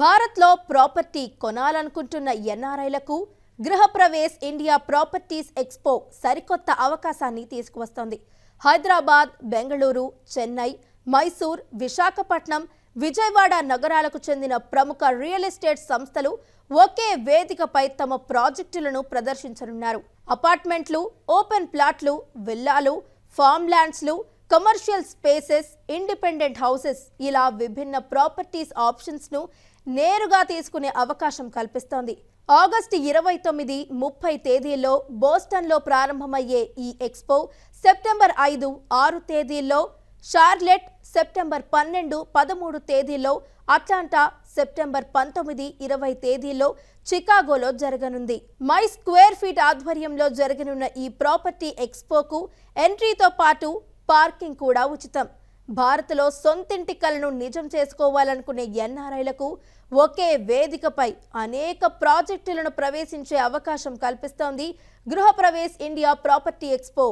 భారత్లో ప్రాపర్టీ కొనాలనుకుంటున్న ఎన్ఆర్ఐలకు గృహప్రవేశ్ ఇండియా ప్రాపర్టీస్ ఎక్స్పో సరికొత్త అవకాశాన్ని తీసుకువస్తోంది. హైదరాబాద్, బెంగళూరు, చెన్నై, మైసూర్, విశాఖపట్నం, విజయవాడ నగరాలకు చెందిన ప్రముఖ రియల్ ఎస్టేట్ సంస్థలు ఒకే వేదికపై తమ ప్రాజెక్టులను ప్రదర్శించనున్నారు. అపార్ట్మెంట్లు, ఓపెన్ ప్లాట్లు, విల్లాలు, ఫార్మ్ ల్యాండ్స్లు, కమర్షియల్ స్పేసెస్, ఇండిపెండెంట్ హౌసెస్ ఇలా విభిన్న ప్రాపర్టీస్ ఆప్షన్స్ ను నేరుగా తీసుకునే అవకాశం కల్పిస్తోంది. ఆగస్టు 29, 30 తేదీల్లో బోస్టన్లో ప్రారంభమయ్యే ఈ ఎక్స్పో సెప్టెంబర్ 5, 6 తేదీల్లో షార్లెట్, సెప్టెంబర్ 12, 13 తేదీల్లో అట్లాంటా, సెప్టెంబర్ 19, 20 తేదీల్లో చికాగోలో జరగనుంది. మై స్క్వేర్ ఫీట్ ఆధ్వర్యంలో జరగనున్న ఈ ప్రాపర్టీ ఎక్స్పోకు ఎంట్రీతో పాటు పార్కింగ్ కూడా ఉచితం. భారత్లో సొంతింటి కలను నిజం చేసుకోవాలనుకునే ఎన్ఆర్ఐలకు ఒకే వేదికపై అనేక ప్రాజెక్టులను ప్రవేశించే అవకాశం కల్పిస్తోంది గృహప్రవేశ్ ఇండియా ప్రాపర్టీ ఎక్స్పో.